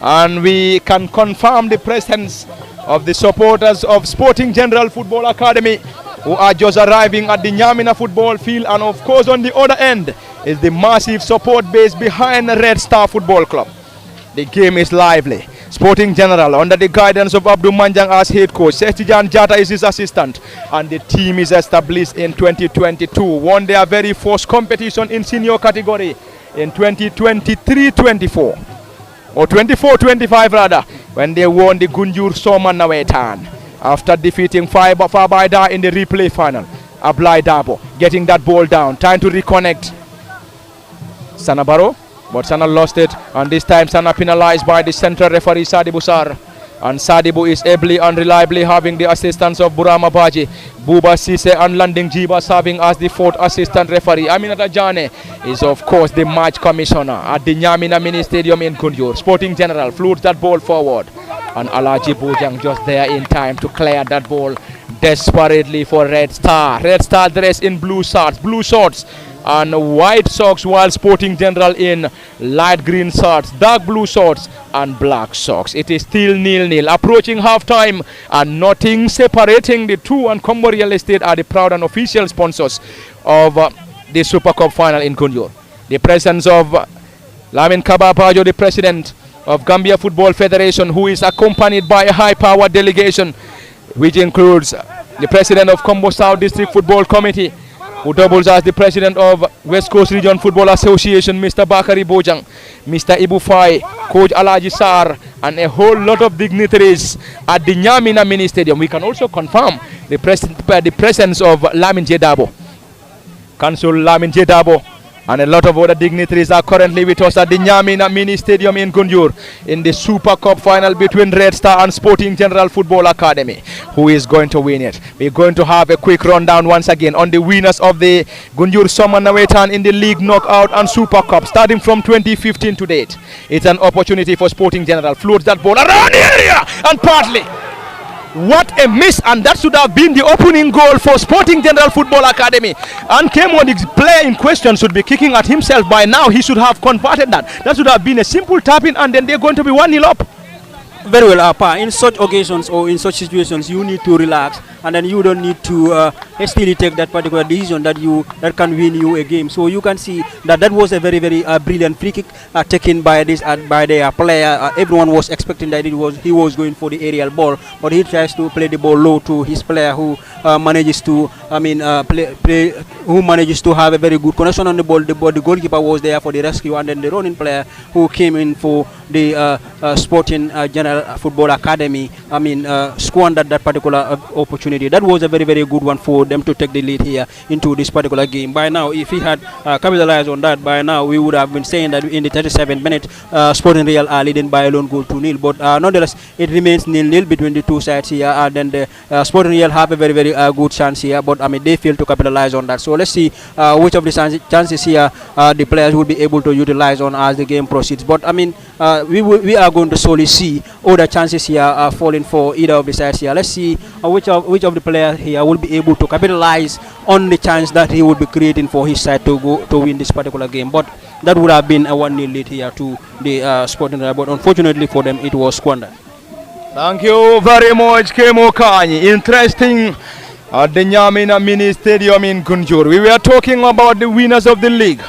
And we can confirm the presence of the supporters of Sporting General Football Academy, who are just arriving at the Nyamina football field. And of course, on the other end is the massive support base behind the Red Star Football Club. The game is lively. Sporting General, under the guidance of Abdul Manjang as head coach, Sestijan Jata is his assistant, and the team is established in 2022. Won their very first competition in senior category in 2023-24. Or 24-25 rather, when they won the Gunjur Soman Nawetan after defeating Fabaida in the replay final. Ablai Dabo getting that ball down, trying to reconnect. Sanabaro, but Sana lost it, and this time Sana penalized by the central referee Sadibu Sar. And Sadibu is ably and reliably having the assistance of Burama Baji, Buba Sise and Landing Jiba serving as the fourth assistant referee. Aminata Jane is of course the match commissioner at the Nyamina Mini Stadium in Gunjur. Sporting General floats that ball forward, and Alaji Bujang just there in time to clear that ball desperately for Red Star. Red Star dressed in blue shorts and white socks, while Sporting General in light green shorts, dark blue shorts and black socks. It is still 0-0 approaching half time, and nothing separating the two. And Combo Real Estate are the proud and official sponsors of the Super Cup final in Gunjur. The presence of Lamin Kabapajo, the president of Gambia Football Federation, who is accompanied by a high-powered delegation which includes the president of Combo South District Football Committee, who doubles as the president of West Coast Region Football Association, Mr. Bakari Bojang, Mr. Ibu Fai, Coach Alaji Sar, and a whole lot of dignitaries at the Nyamina Mini Stadium. We can also confirm the presence of Lamin Jedabo, Council Lamin Jedabo, and a lot of other dignitaries are currently with us at the Nyamina Mini Stadium in Gunjur in the Super Cup final between Red Star and Sporting General Football Academy. Who is going to win it? We're going to have a quick rundown once again on the winners of the Gunjur Summer Nawetan in the League Knockout and Super Cup starting from 2015 to date. It's an opportunity for Sporting General. Floats that ball around the area and partly. What a miss, and that should have been the opening goal for Sporting General Football Academy. And came on, the player in question should be kicking at himself by now. He should have converted that. That should have been a simple tapping, and then they're going to be 1-0 up. Very well, Pa. In such occasions or in such situations, you need to relax, and then you don't need to hastily take that particular decision that can win you a game. So you can see that was a very brilliant free kick taken by their player. Everyone was expecting that he was going for the aerial ball, but he tries to play the ball low to his player, who manages to have a very good connection on the ball. The goalkeeper was there for the rescue, and then the running player who came in for the Sporting General Football Academy squandered that particular opportunity. That was a very good one for them to take the lead here into this particular game. By now, if he had capitalized on that, by now we would have been saying that in the 37th minute Sporting Real are leading by a lone goal to 0. But nonetheless, it remains 0-0 between the two sides here, and then the Sporting Real have a very good chance here, but they fail to capitalize on that. So let's see which of the chances here the players will be able to utilize on as the game proceeds. But we are going to solely see other chances here are falling for either of the sides here. Let's see which of the players here will be able to capitalize on the chance that he would be creating for his side to win this particular game. But that would have been a 1-0 lead here to the Sporting Real, but unfortunately for them it was squandered. Thank you very much, Kemo Kanyi. Interesting at the Nyamina Mini Stadium in Gunjur. We were talking about the winners of the league.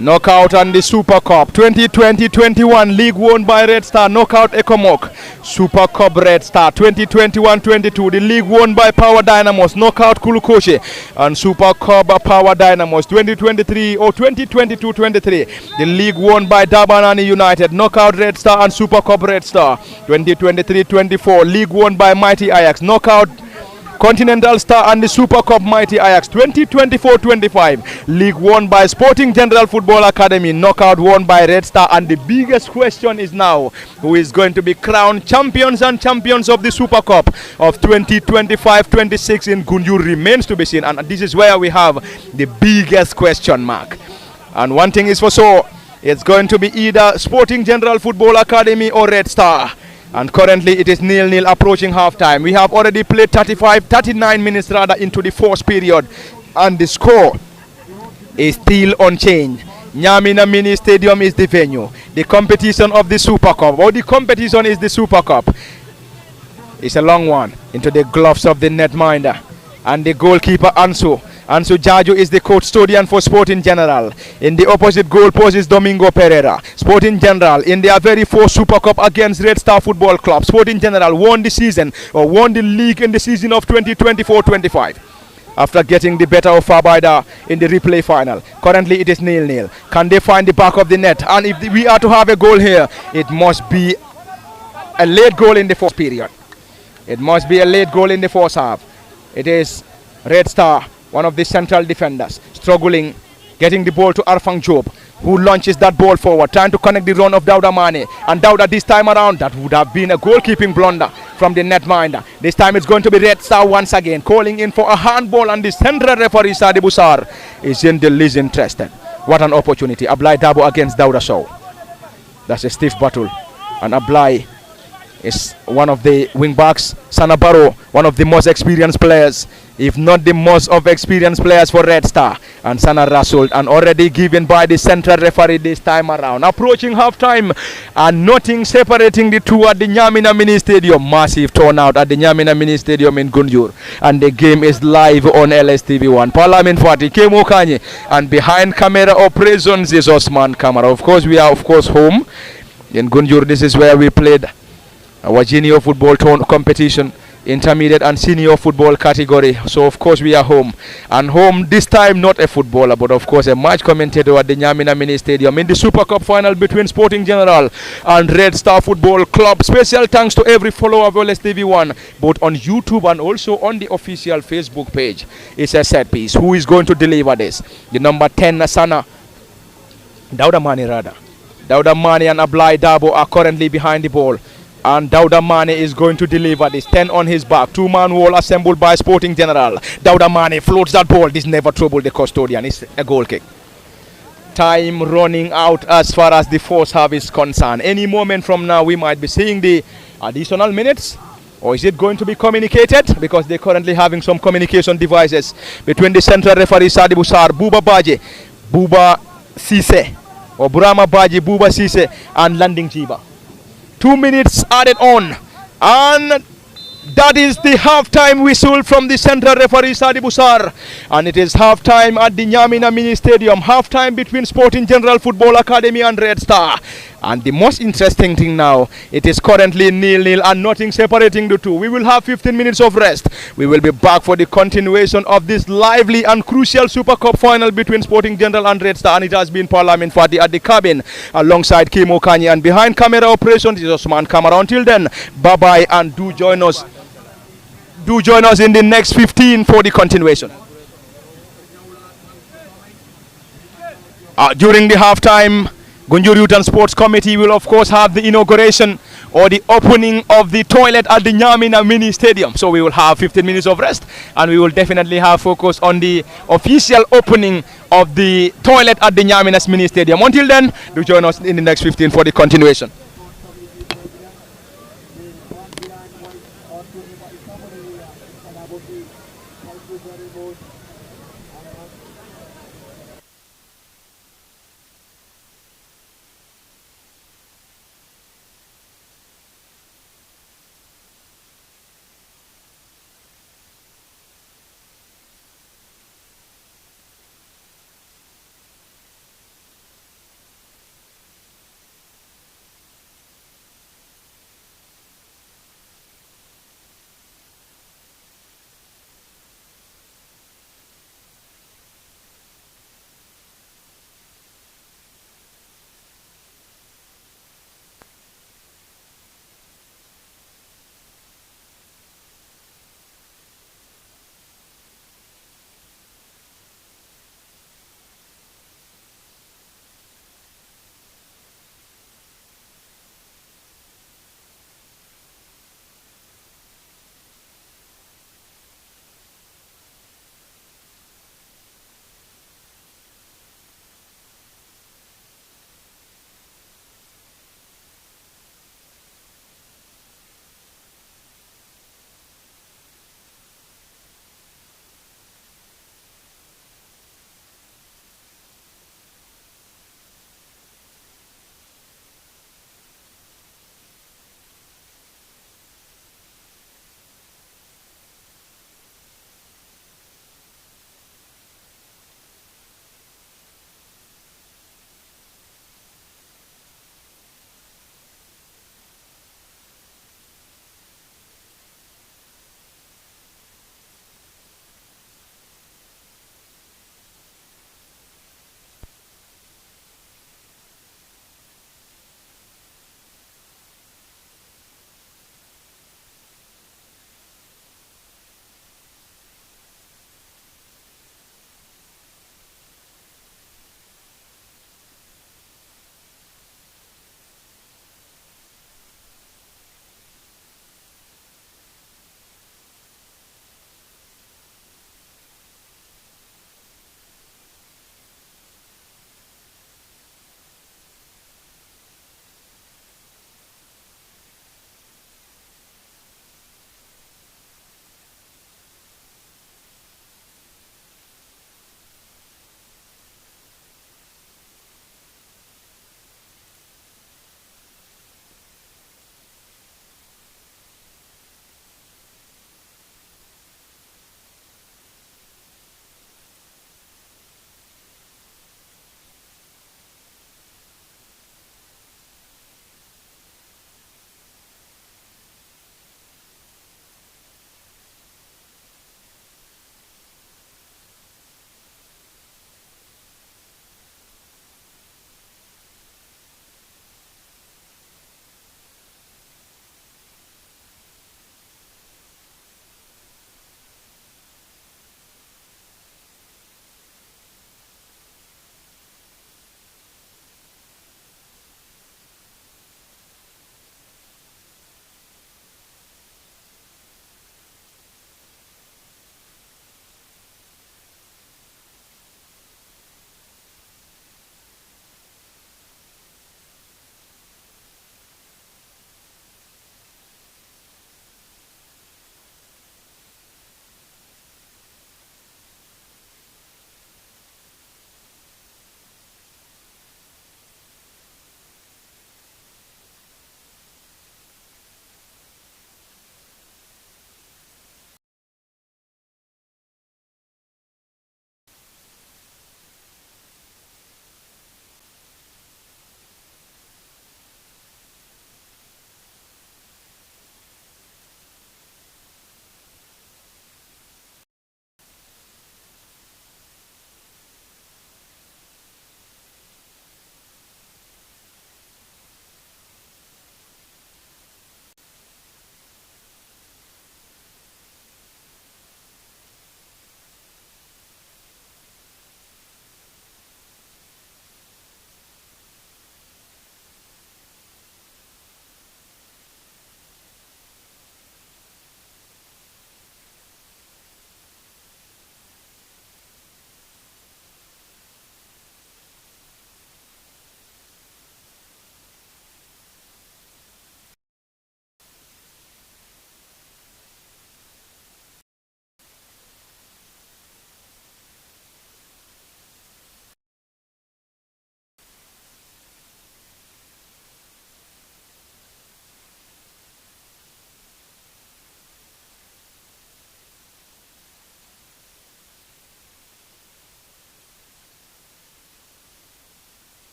Knockout and the Super Cup 2020-21 league won by Red Star. Knockout Ekomok. Super Cup Red Star 2021-22 the league won by Power Dynamos. Knockout Kulukoche and Super Cup Power Dynamos 2023 or 2022-23 the league won by Dabanani United. Knockout Red Star and Super Cup Red Star 2023-24 league won by Mighty Ajax. Knockout Continental Star and the Super Cup Mighty Ajax 2024-25 league won by Sporting General Football Academy. Knockout won by Red Star, and the biggest question is now who is going to be crowned champions and champions of the Super Cup of 2025-26 in Gunjur remains to be seen, and this is where we have the biggest question mark. And one thing is for sure, it's going to be either Sporting General Football Academy or Red Star. And currently it is 0-0 approaching half-time. We have already played 39 minutes rather into the fourth period, and the score is still unchanged. Nyamina Mini Stadium is the venue. The competition of the Super Cup, or the competition is the Super Cup. It's a long one into the gloves of the netminder and the goalkeeper Ansu. Ansu Jaju is the custodian for Sporting General. In the opposite goal post is Domingo Pereira. Sporting General in their very first Super Cup against Red Star Football Club. Sporting General won the season, or won the league in the season of 2024-25. After getting the better of Fabaida in the replay final. Currently it is 0-0. Can they find the back of the net? And if we are to have a goal here, it must be a late goal in the first period. It must be a late goal in the first half. It is Red Star, one of the central defenders, struggling, getting the ball to Arfang Job, who launches that ball forward, trying to connect the run of Dauda Mane. And Dauda this time around, that would have been a goalkeeping blunder from the netminder. This time it's going to be Red Star once again, calling in for a handball, and the central referee Sadi Busar is in the least interested. What an opportunity. Ablai Dabo against Dauda Sow. That's a stiff battle. And Ablai is one of the wing backs. Sanabaro, one of the most experienced players, if not the most of experienced players for Red Star. And Sana Rasul, and already given by the central referee this time around. Approaching half-time, and nothing separating the two at the Nyamina Mini Stadium. Massive turnout at the Nyamina Mini Stadium in Gunjur. And the game is live on LSTV1. Parliament Party, Kemo Kanye, and behind camera operations is Osman Kamara. Of course, we are home in Gunjur. This is where we played our junior football competition, intermediate and senior football category. So of course we are home, and home this time not a footballer, but of course a match commentator at the Nyamina Mini Stadium in the Super Cup final between Sporting General and Red Star Football Club. Special thanks to every follower of LSTV1, both on YouTube and also on the official Facebook page. It's a set piece. Who is going to deliver this? The number 10 Sana Dauda Mane rather. Dauda Mane and Ablai Dabo are currently behind the ball, and Dauda Mane is going to deliver this. 10 on his back. Two-man wall assembled by Sporting General. Dauda Mane floats that ball. This never troubled the custodian. It's a goal kick. Time running out as far as the first half is concerned. Any moment from now we might be seeing the additional minutes. Or is it going to be communicated? Because they're currently having some communication devices between the central referee Sadi Busar, Buba Baje, Buba Sise, or Burama Baji, Buba Sise, and Landing Jiba. 2 minutes added on, and that is the half-time whistle from the central referee Sadi Busar, and it is half-time at the Nyamina Mini Stadium. Half-time between Sporting General Football Academy and Red Star. And the most interesting thing now, it is currently 0-0 and nothing separating the two. We will have 15 minutes of rest. We will be back for the continuation of this lively and crucial Super Cup final between Sporting General and Red Star. And it has been Parliament Fati at the cabin alongside Kemo Kanye, and behind camera operations is Osman Kamara. Until then, bye-bye, and do join us in the next 15 for the continuation. During the halftime, Gunjur Youth and Sports Committee will of course have the inauguration or the opening of the toilet at the Nyamina Mini Stadium. So we will have 15 minutes of rest, and we will definitely have focus on the official opening of the toilet at the Nyamina Mini Stadium. Until then, do join us in the next 15 for the continuation.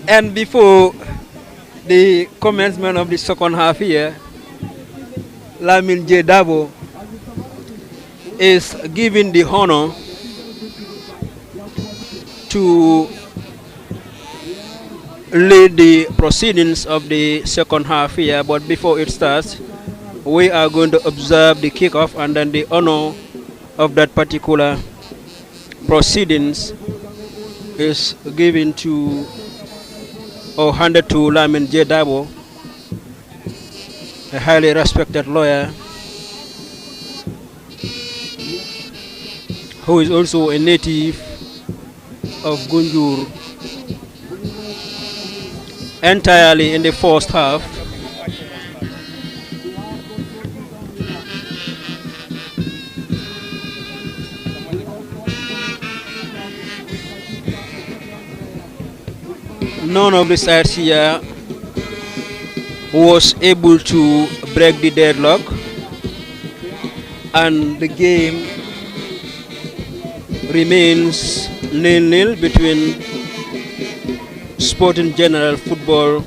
And before the commencement of the second half here, Lamin J. Dabo is given the honor to lead the proceedings of the second half here. But before it starts, we are going to observe the kickoff, and then the honor of that particular proceedings is given to or handed to Lamin J. Dabo, a highly respected lawyer who is also a native of Gunjur. Entirely in the first half, none of the sides here was able to break the deadlock, and the game remains nil-nil between Sporting General Football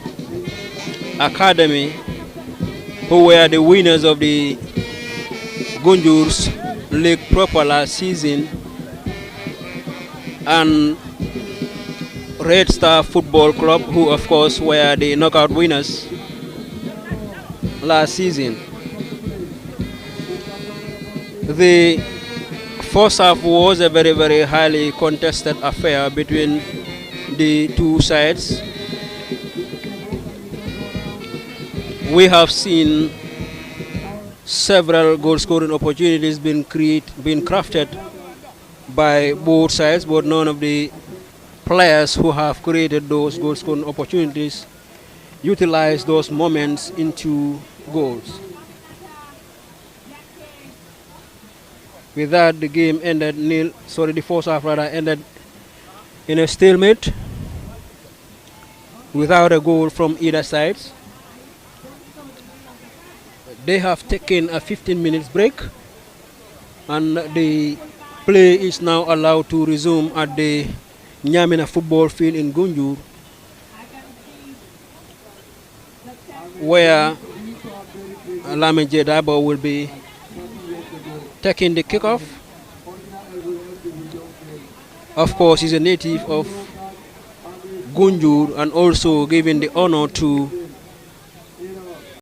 Academy, who were the winners of the Gunjur's League Proper last season, and Red Star Football Club, who of course were the knockout winners last season. The first half was a very, very highly contested affair between the two sides. We have seen several goal scoring opportunities being crafted by both sides, but none of the players who have created those goal scoring opportunities utilize those moments into goals. With that, the game ended the first half rather ended in a stalemate without a goal from either side. They have taken a 15 minutes break, and the play is now allowed to resume at the Nyamina football field in Gunjur, where Lamin J. Dabo will be taking the kickoff. Of course, he's a native of Gunjur and also giving the honor to